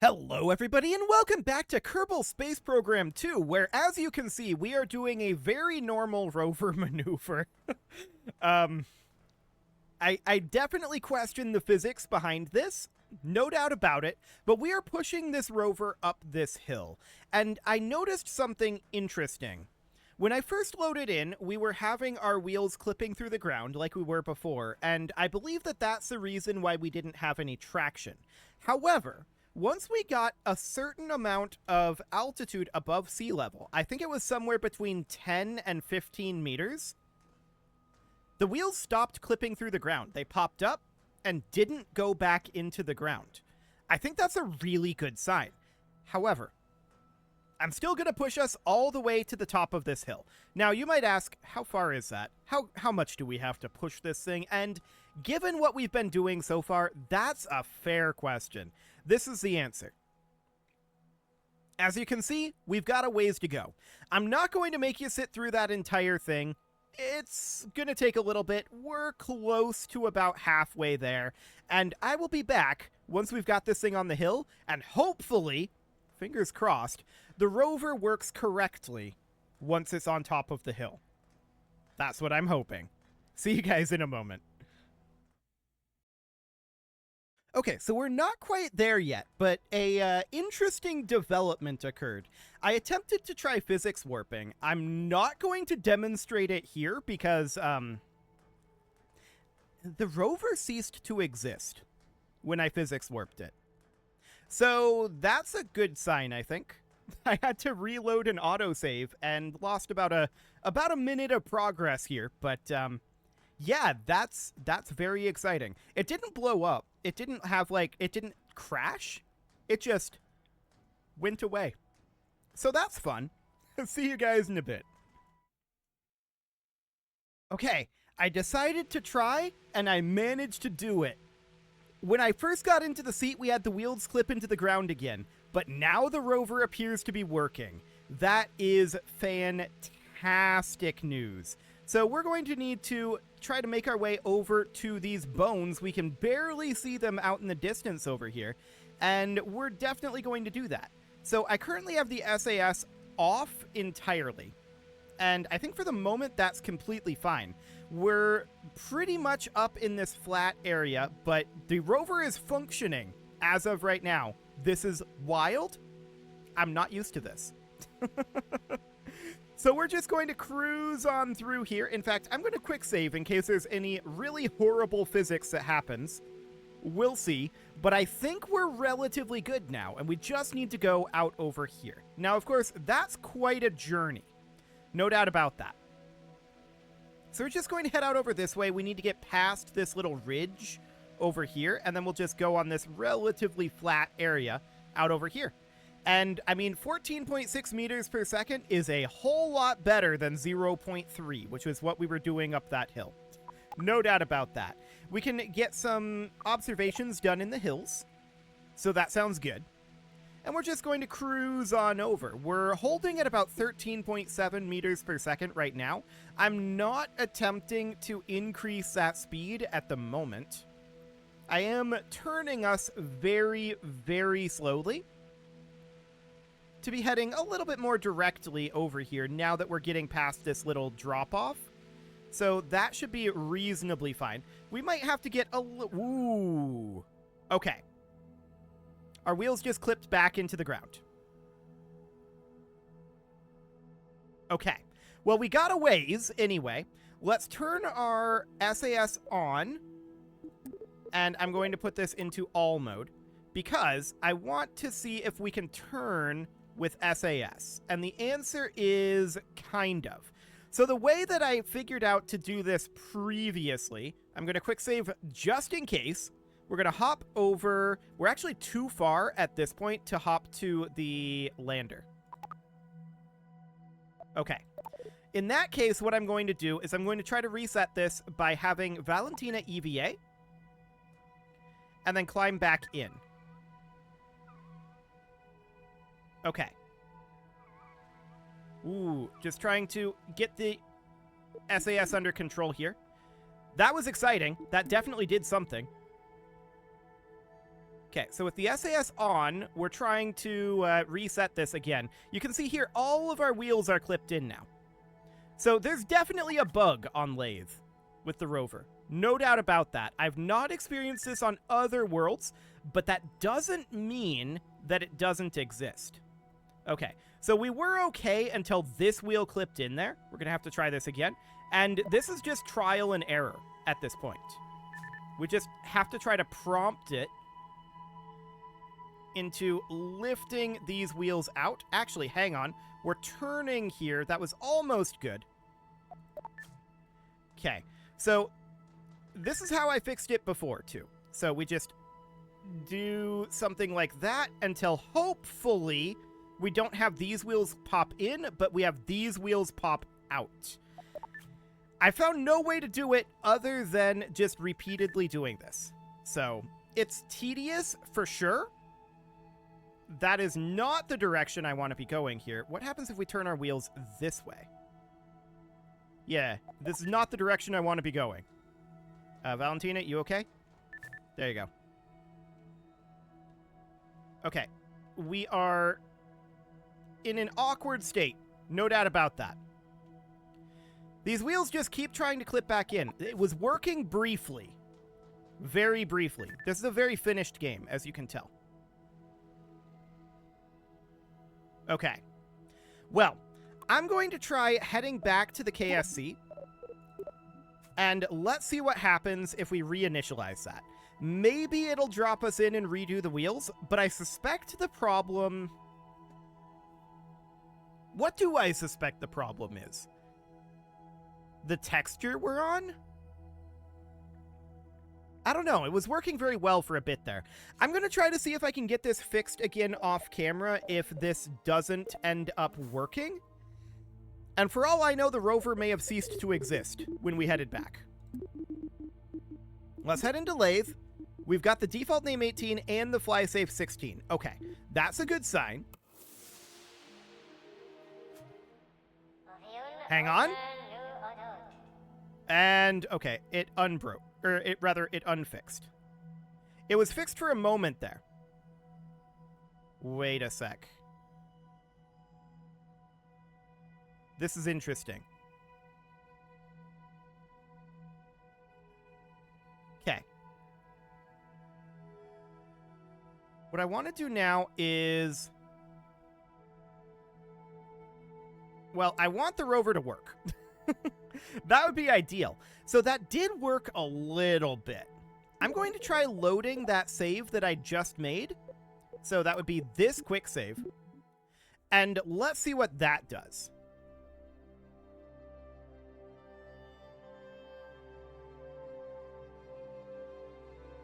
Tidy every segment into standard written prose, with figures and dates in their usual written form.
Hello everybody and welcome back to Kerbal Space Program 2, where as you can see, we are doing a very normal rover maneuver. I definitely question the physics behind this, no doubt about it, but we are pushing this rover up this hill, and I noticed something interesting. When I first loaded in, we were having our wheels clipping through the ground like we were before, and I believe that that's the reason why we didn't have any traction. However, once we got a certain amount of altitude above sea level, I think it was somewhere between 10 and 15 meters, the wheels stopped clipping through the ground. They popped up and didn't go back into the ground. I think that's a really good sign. However, I'm still going to push us all the way to the top of this hill. Now, you might ask, how far is that? How much do we have to push this thing? And given what we've been doing so far, that's a fair question. This is the answer. As you can see, we've got a ways to go. I'm not going to make you sit through that entire thing. It's going to take a little bit. We're close to about halfway there. And I will be back once we've got this thing on the hill. And hopefully, fingers crossed, the rover works correctly once it's on top of the hill. That's what I'm hoping. See you guys in a moment. Okay, so we're not quite there yet, but a interesting development occurred. I attempted to try physics warping. I'm not going to demonstrate it here because the rover ceased to exist when I physics warped it. So that's a good sign, I think. I had to reload an autosave and lost about a minute of progress here, but yeah, that's very exciting. It didn't blow up. It didn't have, it didn't crash. It just went away. So that's fun. See you guys in a bit. Okay, I decided to try, and I managed to do it. When I first got into the seat, we had the wheels clip into the ground again, but now the rover appears to be working. That is fantastic news. So we're going to need to try to make our way over to these bones. We can barely see them out in the distance over here, and we're definitely going to do that. So I currently have the SAS off entirely, and I think for the moment that's completely fine. We're pretty much up in this flat area, but the rover is functioning as of right now. This is wild. I'm not used to this. So we're just going to cruise on through here. In fact, I'm going to quick save in case there's any really horrible physics that happens. We'll see. But I think we're relatively good now, and we just need to go out over here. Now, of course, that's quite a journey. No doubt about that. So we're just going to head out over this way. We need to get past this little ridge over here, and then we'll just go on this relatively flat area out over here. And, I mean, 14.6 meters per second is a whole lot better than 0.3, which was what we were doing up that hill. No doubt about that. We can get some observations done in the hills, so that sounds good. And we're just going to cruise on over. We're holding at about 13.7 meters per second right now. I'm not attempting to increase that speed at the moment. I am turning us very, very slowly to be heading a little bit more directly over here now that we're getting past this little drop-off. So that should be reasonably fine. We might have to get a little... Ooh. Okay. Our wheels just clipped back into the ground. Okay. Well, we got a ways anyway. Let's turn our SAS on. And I'm going to put this into all mode because I want to see if we can turn with SAS. And the answer is kind of. So the way that I figured out to do this previously, I'm going to quick save just in case. We're going to hop over. We're actually too far at this point to hop to the lander. Okay. In that case, what I'm going to do is I'm going to try to reset this by having Valentina EVA and then climb back in. Okay. Ooh, just trying to get the SAS under control here. That was exciting. That definitely did something. Okay, so with the SAS on, we're trying to reset this again. You can see here, all of our wheels are clipped in now. So there's definitely a bug on Lathe with the rover. No doubt about that. I've not experienced this on other worlds, but that doesn't mean that it doesn't exist. Okay, so we were okay until this wheel clipped in there. We're going to have to try this again. And this is just trial and error at this point. We just have to try to prompt it into lifting these wheels out. Actually, hang on. We're turning here. That was almost good. Okay, so this is how I fixed it before, too. So we just do something like that until hopefully we don't have these wheels pop in, but we have these wheels pop out. I found no way to do it other than just repeatedly doing this. So it's tedious for sure. That is not the direction I want to be going here. What happens if we turn our wheels this way? Yeah, this is not the direction I want to be going. Valentina, you okay? There you go. Okay. We are in an awkward state. No doubt about that. These wheels just keep trying to clip back in. It was working briefly. Very briefly. This is a very finished game, as you can tell. Okay. Well, I'm going to try heading back to the KSC. And let's see what happens if we reinitialize that. Maybe it'll drop us in and redo the wheels, but I suspect the problem... What do I suspect the problem is? The texture we're on? I don't know. It was working very well for a bit there. I'm going to try to see if I can get this fixed again off camera if this doesn't end up working. And for all I know, the rover may have ceased to exist when we headed back. Let's head into Lathe. We've got the default name 18 and the fly safe 16. Okay, that's a good sign. Hang on. And, okay, it unbroke. Or, it unfixed. It was fixed for a moment there. Wait a sec. This is interesting. Okay. What I want to do now is... Well, I want the rover to work. That would be ideal. So that did work a little bit. I'm going to try loading that save that I just made. So that would be this quick save. And let's see what that does.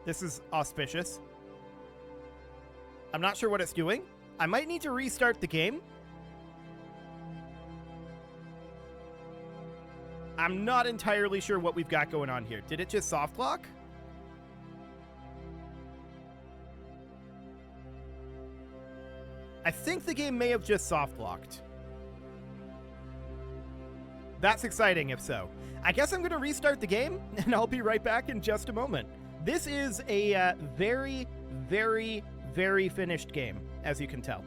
This is auspicious. I'm not sure what it's doing. I might need to restart the game. I'm not entirely sure what we've got going on here. Did it just soft lock? I think the game may have just soft locked. That's exciting if so. I guess I'm going to restart the game, and I'll be right back in just a moment. This is a very, very, very finished game, as you can tell.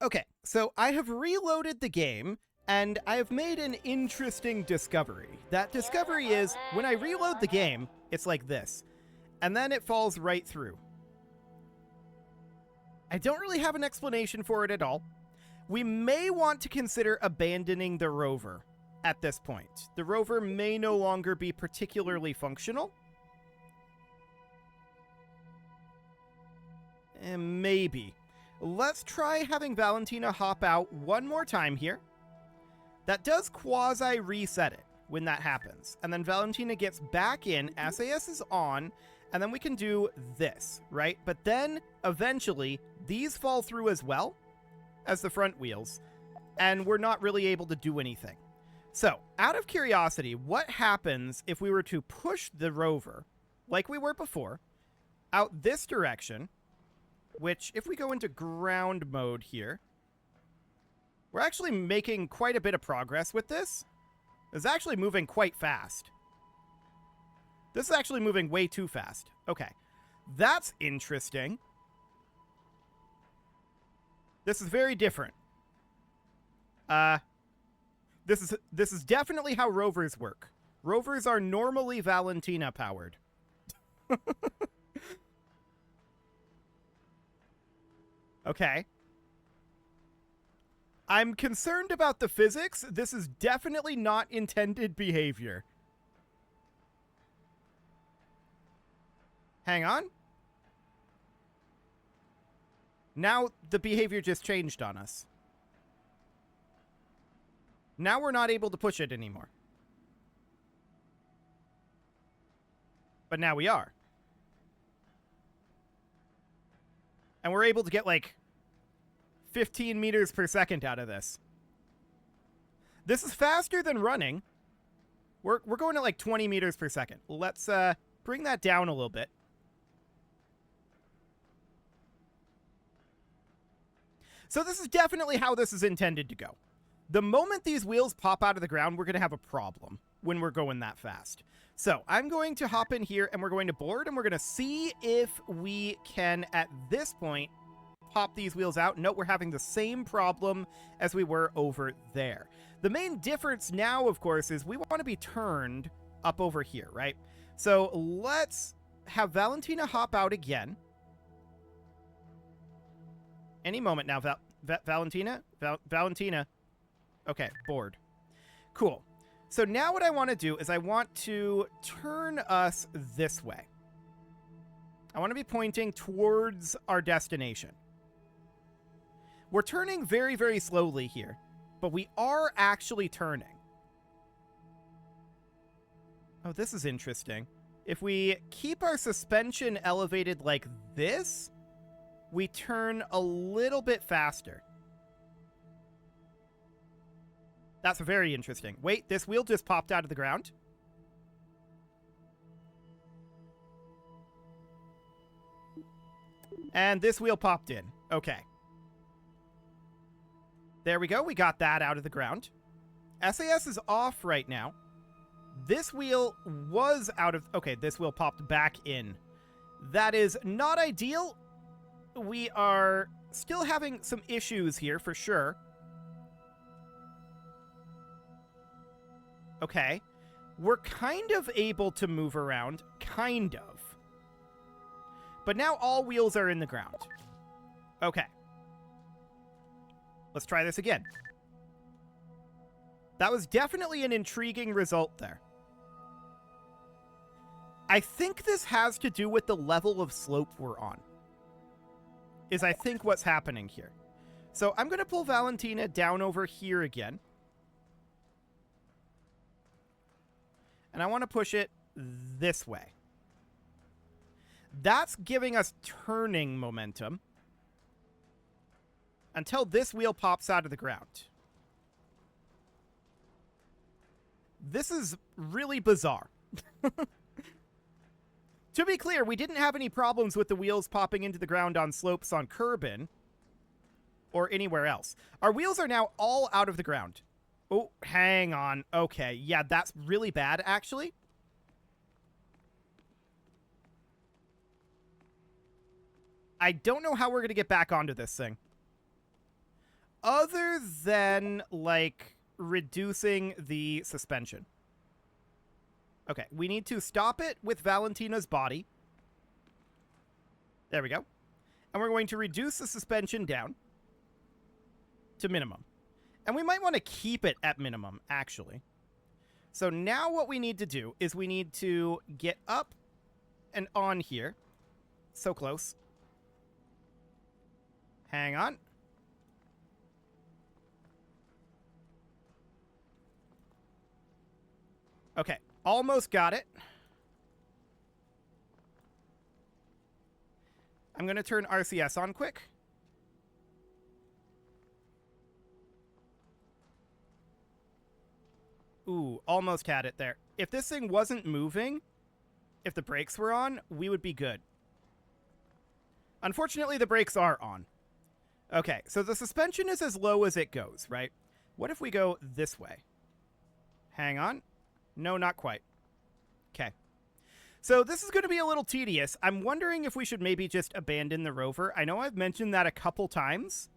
Okay, so I have reloaded the game, and I have made an interesting discovery. That discovery is, when I reload the game, it's like this. And then it falls right through. I don't really have an explanation for it at all. We may want to consider abandoning the rover at this point. The rover may no longer be particularly functional. Maybe. Let's try having Valentina hop out one more time here. That does quasi-reset it when that happens. And then Valentina gets back in, SAS is on, and then we can do this, right? But then, eventually, these fall through as well as the front wheels, and we're not really able to do anything. So, out of curiosity, what happens if we were to push the rover, like we were before, out this direction, which, if we go into ground mode here, we're actually making quite a bit of progress with this. It's actually moving quite fast. This is actually moving way too fast. Okay, That's interesting. This is very different. This is definitely how rovers work. Rovers are normally Valentina powered. Okay. I'm concerned about the physics. This is definitely not intended behavior. Hang on. Now the behavior just changed on us. Now we're not able to push it anymore. But now we are. And we're able to get like 15 meters per second out of this. This is faster than running. We're going at like 20 meters per second. Let's bring that down a little bit. So this is definitely how this is intended to go. The moment these wheels pop out of the ground, we're going to have a problem when we're going that fast. So I'm going to hop in here and we're going to board and we're going to see if we can, at this point, pop these wheels out. Note we're having the same problem as we were over there. The main difference now, of course, is we want to be turned up over here, right? So let's have Valentina hop out again. Any moment now, Valentina? Valentina. Okay, board. Cool. So now what I want to do is I want to turn us this way. I want to be pointing towards our destination. We're turning very, very slowly here, but we are actually turning. Oh, this is interesting. If we keep our suspension elevated like this, we turn a little bit faster. That's very interesting. Wait, this wheel just popped out of the ground. And this wheel popped in. Okay. There we go. We got that out of the ground. SAS is off right now. This wheel was out of... Okay, this wheel popped back in. That is not ideal. We are still having some issues here for sure. Okay. We're kind of able to move around. Kind of. But now all wheels are in the ground. Okay. Let's try this again. That was definitely an intriguing result there. I think this has to do with the level of slope we're on. Is I think what's happening here. So I'm going to pull Valentina down over here again. And I want to push it this way. That's giving us turning momentum until this wheel pops out of the ground. This is really bizarre. To be clear, we didn't have any problems with the wheels popping into the ground on slopes on Kerbal or anywhere else. Our wheels are now all out of the ground. Oh, hang on. Okay, yeah, that's really bad, actually. I don't know how we're going to get back onto this thing. Other than, like, reducing the suspension. Okay, we need to stop it with Valentina's body. There we go. And we're going to reduce the suspension down to minimum. And we might want to keep it at minimum, actually. So now what we need to do is we need to get up and on here. So close. Hang on. Okay, almost got it. I'm going to turn RCS on quick. Ooh, almost had it there. If this thing wasn't moving, if the brakes were on, we would be good. Unfortunately, the brakes are on. Okay, so the suspension is as low as it goes, right? What if we go this way? Hang on. No, not quite. Okay. So this is going to be a little tedious. I'm wondering if we should maybe just abandon the rover. I know I've mentioned that a couple times.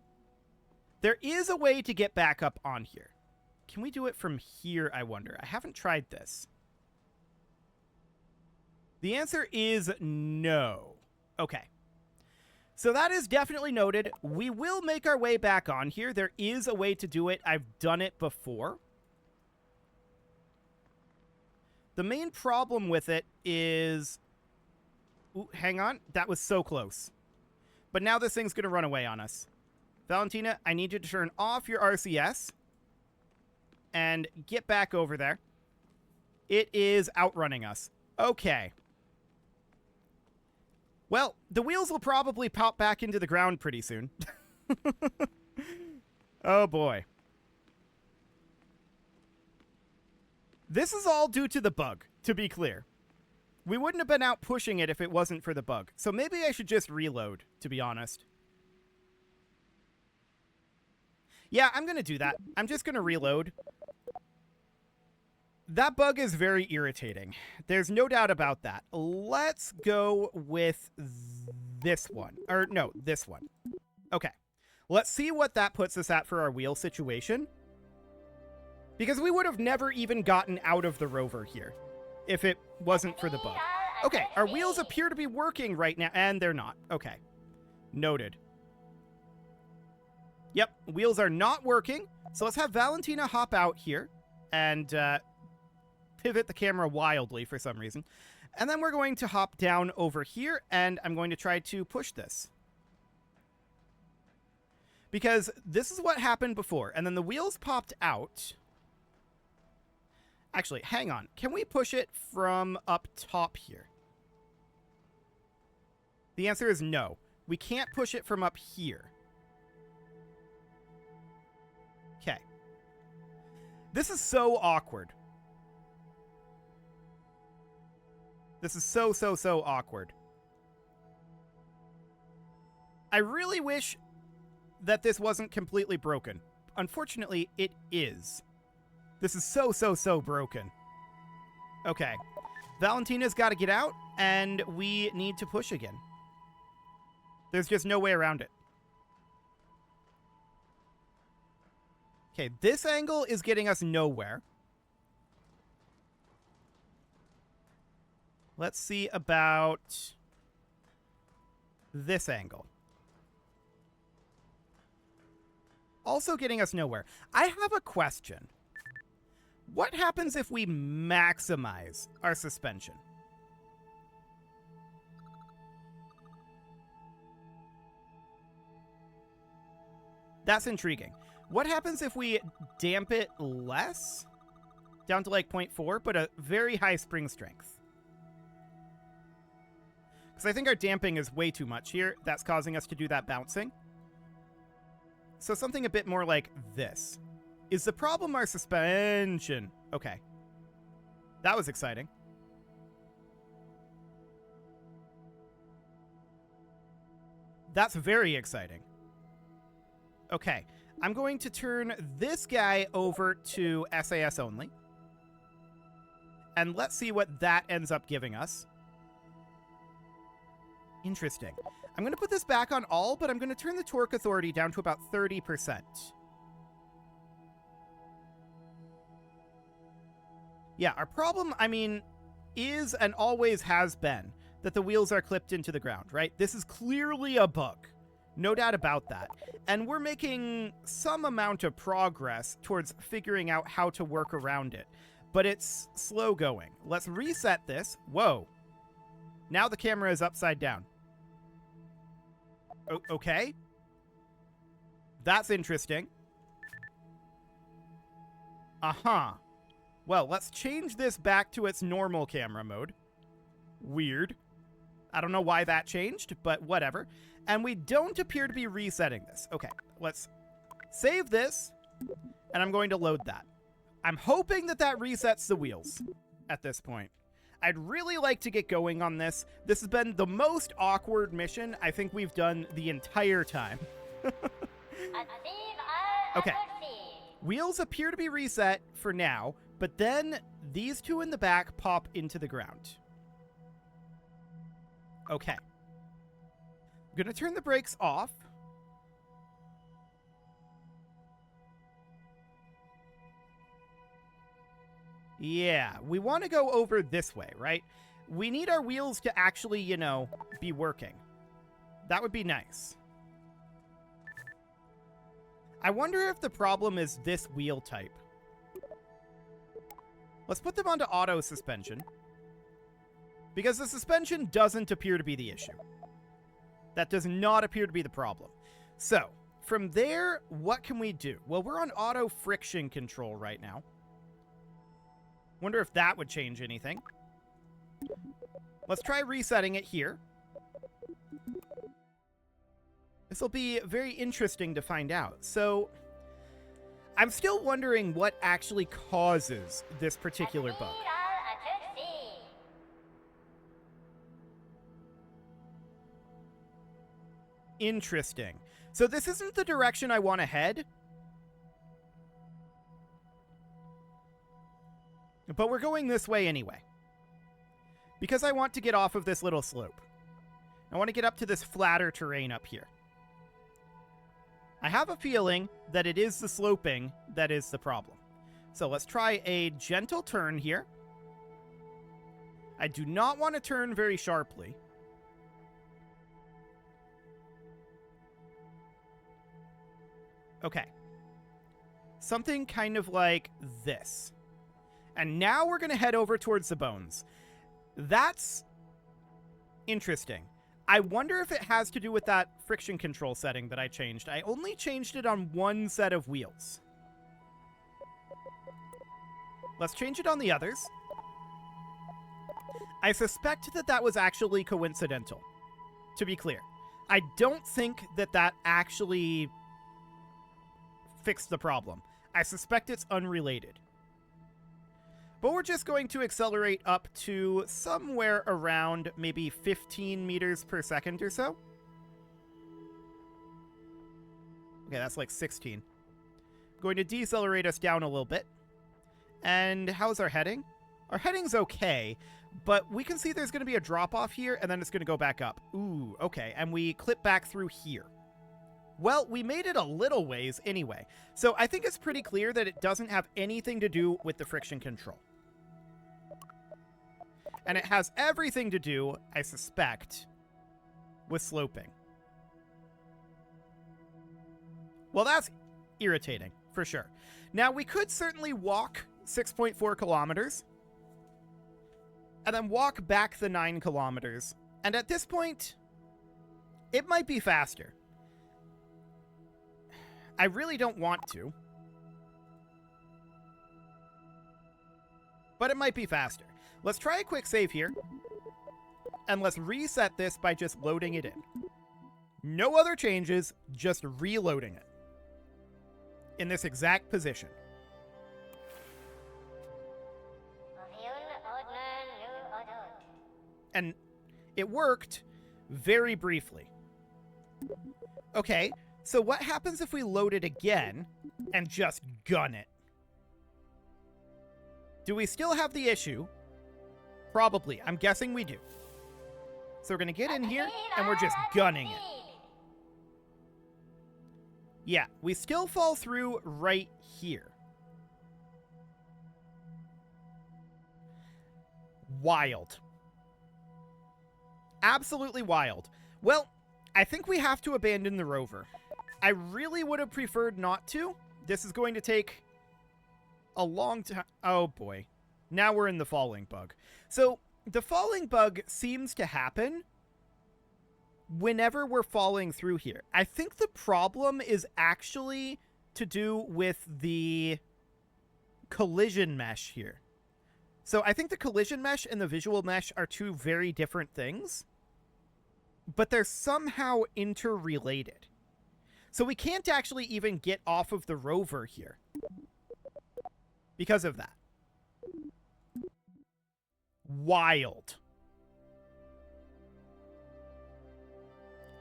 There is a way to get back up on here. Can we do it from here, I wonder? I haven't tried this. The answer is no. Okay. So that is definitely noted. We will make our way back on here. There is a way to do it. I've done it before. The main problem with it is... Ooh, hang on. That was so close. But now this thing's going to run away on us. Valentina, I need you to turn off your RCS and get back over there. It is outrunning us. Okay. Well, the wheels will probably pop back into the ground pretty soon. Oh boy. This is all due to the bug, to be clear. We wouldn't have been out pushing it if it wasn't for the bug. So maybe I should just reload, to be honest. Yeah, I'm going to do that. I'm just going to reload. That bug is very irritating. There's no doubt about that. Let's go with this one. Or, no, this one. Okay. Let's see what that puts us at for our wheel situation. Because we would have never even gotten out of the rover here if it wasn't for the bug. Okay, our wheels appear to be working right now. And they're not. Okay. Noted. Yep, wheels are not working. So let's have Valentina hop out here and pivot the camera wildly for some reason. And then we're going to hop down over here, and I'm going to try to push this. Because this is what happened before, and then the wheels popped out. Actually, hang on. Can we push it from up top here? The answer is no. We can't push it from up here. Okay. This is so awkward. This is so awkward. I really wish that this wasn't completely broken. Unfortunately, it is. This is so broken. Okay. Valentina's got to get out, and we need to push again. There's just no way around it. Okay, this angle is getting us nowhere. Let's see about this angle. Also getting us nowhere. I have a question. What happens if we maximize our suspension? That's intriguing. What happens if we damp it less? Down to like 0.4, but a very high spring strength. Because I think our damping is way too much here. That's causing us to do that bouncing. So something a bit more like this. Is the problem our suspension? Okay. That was exciting. That's very exciting. Okay. I'm going to turn this guy over to SAS only. And let's see what that ends up giving us. Interesting. I'm going to put this back on all, but I'm going to turn the torque authority down to about 30%. Yeah, our problem, I mean, is and always has been that the wheels are clipped into the ground, right? This is clearly a bug. No doubt about that. And we're making some amount of progress towards figuring out how to work around it. But it's slow going. Let's reset this. Whoa. Now the camera is upside down. Okay. That's interesting. Uh-huh. Well, let's change this back to its normal camera mode. Weird. I don't know why that changed, but whatever. And we don't appear to be resetting this. Okay, let's save this, and I'm going to load that. I'm hoping that that resets the wheels at this point. I'd really like to get going on this. This has been the most awkward mission I think we've done the entire time. Okay. Wheels appear to be reset for now, but then these two in the back pop into the ground. Okay. I'm going to turn the brakes off. Yeah, we want to go over this way, right? We need our wheels to actually, you know, be working. That would be nice. I wonder if the problem is this wheel type. Let's put them onto auto suspension. Because the suspension doesn't appear to be the issue. That does not appear to be the problem. So, from there, what can we do? Well, we're on auto friction control right now. Wonder if that would change anything. Let's try resetting it here. This will be very interesting to find out. So, I'm still wondering what actually causes this particular bug. Interesting. So this isn't the direction I want to head. But we're going this way anyway. Because I want to get off of this little slope. I want to get up to this flatter terrain up here. I have a feeling that it is the sloping that is the problem. So let's try a gentle turn here. I do not want to turn very sharply. Okay. Something kind of like this. And now we're going to head over towards the bones. That's interesting. I wonder if it has to do with that friction control setting that I changed. I only changed it on one set of wheels. Let's change it on the others. I suspect that that was actually coincidental, to be clear. I don't think that that actually fixed the problem. I suspect it's unrelated. But we're just going to accelerate up to somewhere around maybe 15 meters per second or so. Okay, that's like 16. I'm going to decelerate us down a little bit. And how's our heading? Our heading's okay, but we can see there's going to be a drop-off here, and then it's going to go back up. Ooh, okay, and we clip back through here. Well, we made it a little ways anyway, so I think it's pretty clear that it doesn't have anything to do with the friction control. And it has everything to do, I suspect, with sloping. Well, that's irritating, for sure. Now, we could certainly walk 6.4 kilometers, and then walk back the 9 kilometers. And at this point, it might be faster. I really don't want to. But it might be faster. Let's try a quick save here. And let's reset this by just loading it in. No other changes, just reloading it. In this exact position. And it worked very briefly. Okay, so what happens if we load it again and just gun it? Do we still have the issue? Probably. I'm guessing we do. So we're going to get in here and we're just gunning it. Yeah, we still fall through right here. Wild. Absolutely wild. Well, I think we have to abandon the rover. I really would have preferred not to. This is going to take a long time. Oh boy. Now we're in the falling bug. So the falling bug seems to happen whenever we're falling through here. I think the problem is actually to do with the collision mesh here. So I think the collision mesh and the visual mesh are two very different things, but they're somehow interrelated. So we can't actually even get off of the rover here because of that. Wild.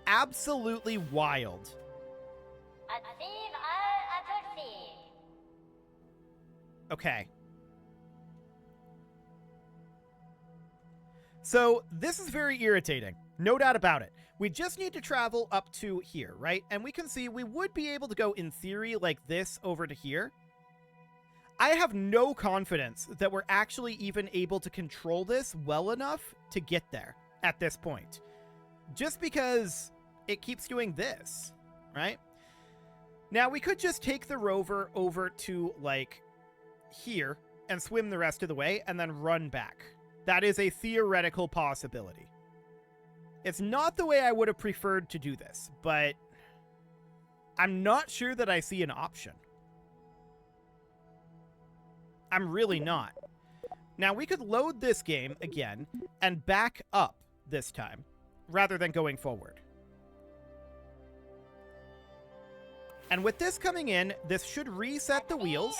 Absolutely wild. Okay. So this is very irritating. No doubt about it. We just need to travel up to here, right? And we can see we would be able to go, in theory, like this over to here. I have no confidence that we're actually even able to control this well enough to get there at this point. Just because it keeps doing this, right? Now, we could just take the rover over to, like, here and swim the rest of the way and then run back. That is a theoretical possibility. It's not the way I would have preferred to do this, but I'm not sure that I see an option. I'm really not. Now, we could load this game again and back up this time, rather than going forward. And with this coming in, this should reset the wheels,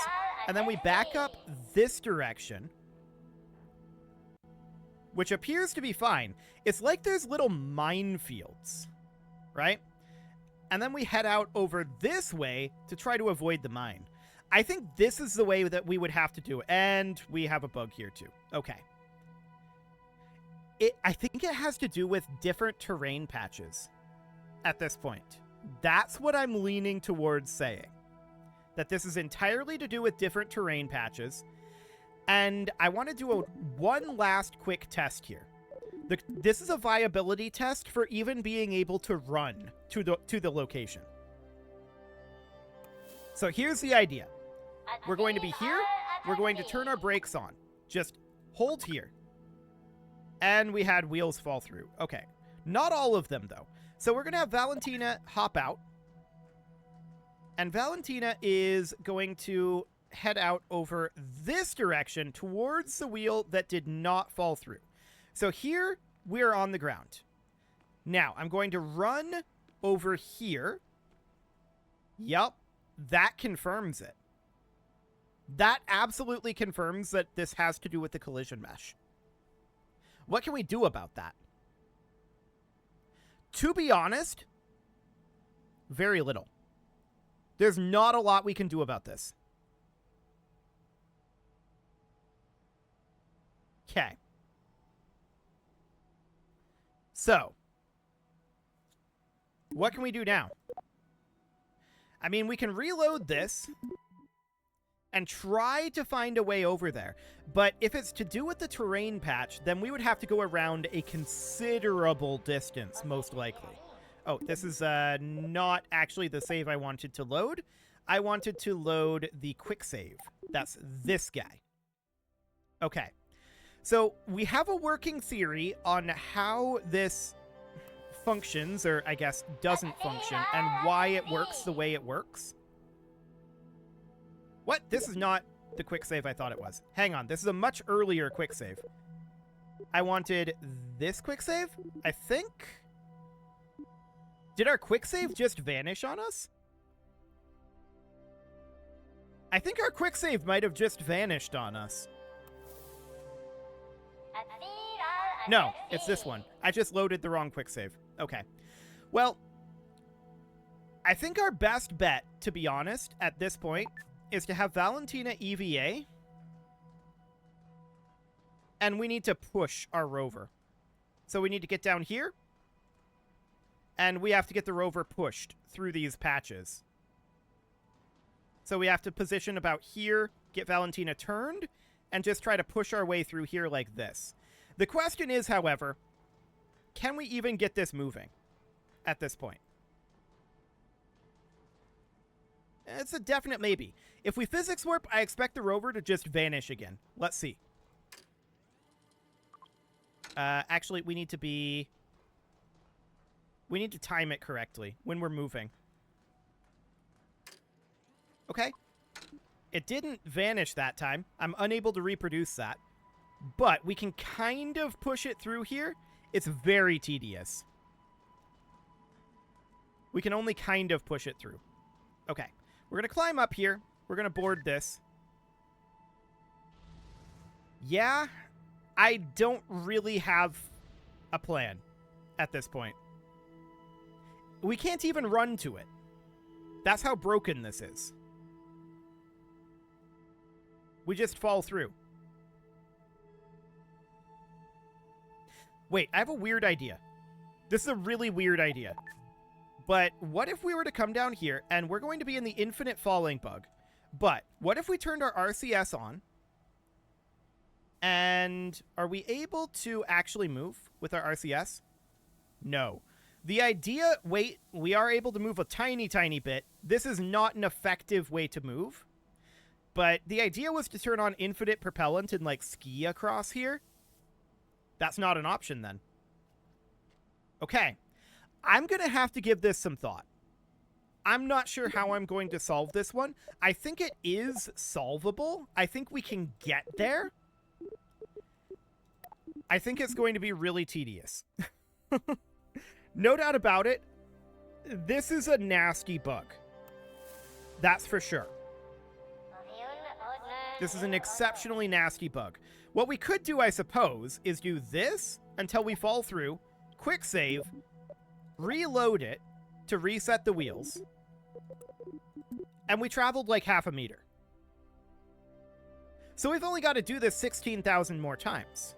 and then we back up this direction, which appears to be fine. It's like there's little minefields, right? And then we head out over this way to try to avoid the mine. I think this is the way that we would have to do it. And we have a bug here too. Okay. I think it has to do with different terrain patches at this point. That's what I'm leaning towards saying. That this is entirely to do with different terrain patches. And I want to do one last quick test here. This is a viability test for even being able to run to the location. So here's the idea. We're going to be here. We're going to turn our brakes on. Just hold here. And we had wheels fall through. Okay. Not all of them, though. So we're going to have Valentina hop out. And Valentina is going to head out over this direction towards the wheel that did not fall through. So here, we're on the ground. Now, I'm going to run over here. Yup. That confirms it. That absolutely confirms that this has to do with the collision mesh. What can we do about that? To be honest, very little. There's not a lot we can do about this. Okay. So, what can we do now? I mean, we can reload this and try to find a way over there. But if it's to do with the terrain patch, then we would have to go around a considerable distance, most likely. Oh, this is not actually the save I wanted to load. I wanted to load the quick save. That's this guy. Okay. So we have a working theory on how this functions, or I guess doesn't function, and why it works the way it works. What? This is not the quick save I thought it was. Hang on. This is a much earlier quick save. I wanted this quick save, I think. Did our quick save just vanish on us? I think our quick save might have just vanished on us. No, it's this one. I just loaded the wrong quick save. Okay. Well, I think our best bet, to be honest, at this point, is to have Valentina EVA. And we need to push our rover. So we need to get down here. And we have to get the rover pushed through these patches. So we have to position about here, get Valentina turned, and just try to push our way through here like this. The question is, however, can we even get this moving at this point? It's a definite maybe. If we physics warp, I expect the rover to just vanish again. Let's see. Actually, we need to time it correctly when we're moving. Okay. It didn't vanish that time. I'm unable to reproduce that. But we can kind of push it through here. It's very tedious. We can only kind of push it through. Okay. We're going to climb up here. We're going to board this. Yeah, I don't really have a plan at this point. We can't even run to it. That's how broken this is. We just fall through. Wait, I have a weird idea. This is a really weird idea. But what if we were to come down here, and we're going to be in the infinite falling bug. But what if we turned our RCS on? And are we able to actually move with our RCS? No. The idea, wait, we are able to move a tiny, tiny bit. This is not an effective way to move. But the idea was to turn on infinite propellant and, like, ski across here. That's not an option, then. Okay. I'm going to have to give this some thought. I'm not sure how I'm going to solve this one. I think it is solvable. I think we can get there. I think it's going to be really tedious. No doubt about it. This is a nasty bug. That's for sure. This is an exceptionally nasty bug. What we could do, I suppose, is do this until we fall through, quick save, reload it to reset the wheels, and we traveled like half a meter. So we've only got to do this 16,000 more times.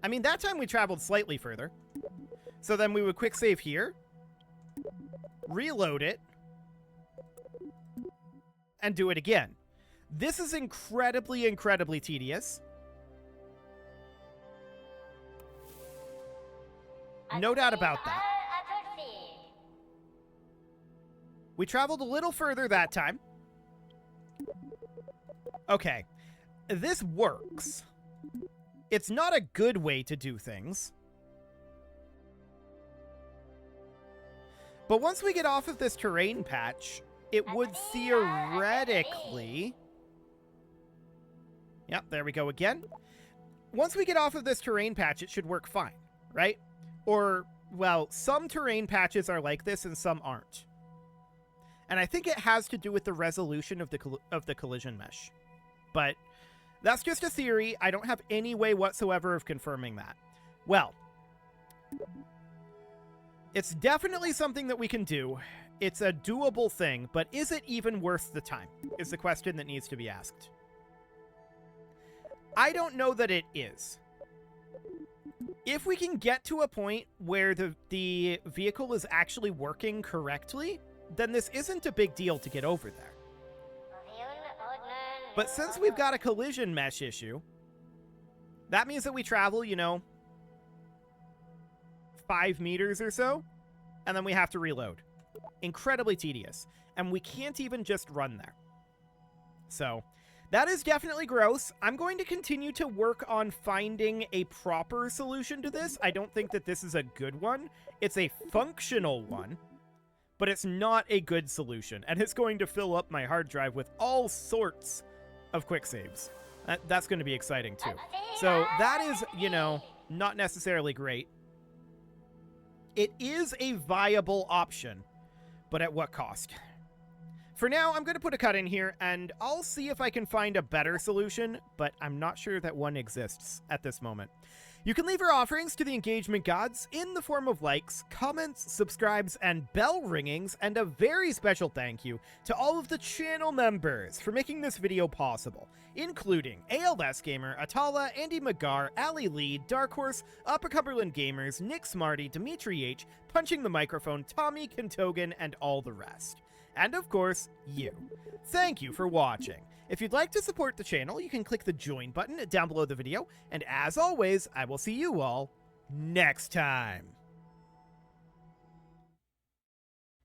I mean, that time we traveled slightly further. So then we would quick save here, reload it, and do it again. This is incredibly, incredibly tedious. No doubt about that. We traveled a little further that time. Okay. This works. It's not a good way to do things. But once we get off of this terrain patch, it would theoretically... Yep, there we go again. Once we get off of this terrain patch, it should work fine, right? Or, well, some terrain patches are like this and some aren't. And I think it has to do with the resolution of the collision mesh. But that's just a theory. I don't have any way whatsoever of confirming that. Well, it's definitely something that we can do. It's a doable thing, but is it even worth the time? Is the question that needs to be asked. I don't know that it is. If we can get to a point where the vehicle is actually working correctly, then this isn't a big deal to get over there. But since we've got a collision mesh issue, that means that we travel, 5 meters or so, and then we have to reload. Incredibly tedious. And we can't even just run there. So, that is definitely gross. I'm going to continue to work on finding a proper solution to this. I don't think that this is a good one. It's a functional one, but it's not a good solution. And it's going to fill up my hard drive with all sorts of quick saves. That's going to be exciting too. So that is, not necessarily great. It is a viable option, but at what cost? For now, I'm going to put a cut in here, and I'll see if I can find a better solution, but I'm not sure that one exists at this moment. You can leave your offerings to the engagement gods in the form of likes, comments, subscribes, and bell ringings, and a very special thank you to all of the channel members for making this video possible, including ALS Gamer, Atala, Andy McGar, Ali Lee, Dark Horse, Upper Cumberland Gamers, Nick Smarty, Dimitri H, Punching the Microphone, Tommy Kentogan, and all the rest. And of course, you. Thank you for watching. If you'd like to support the channel, you can click the join button down below the video, and as always, I will see you all next time.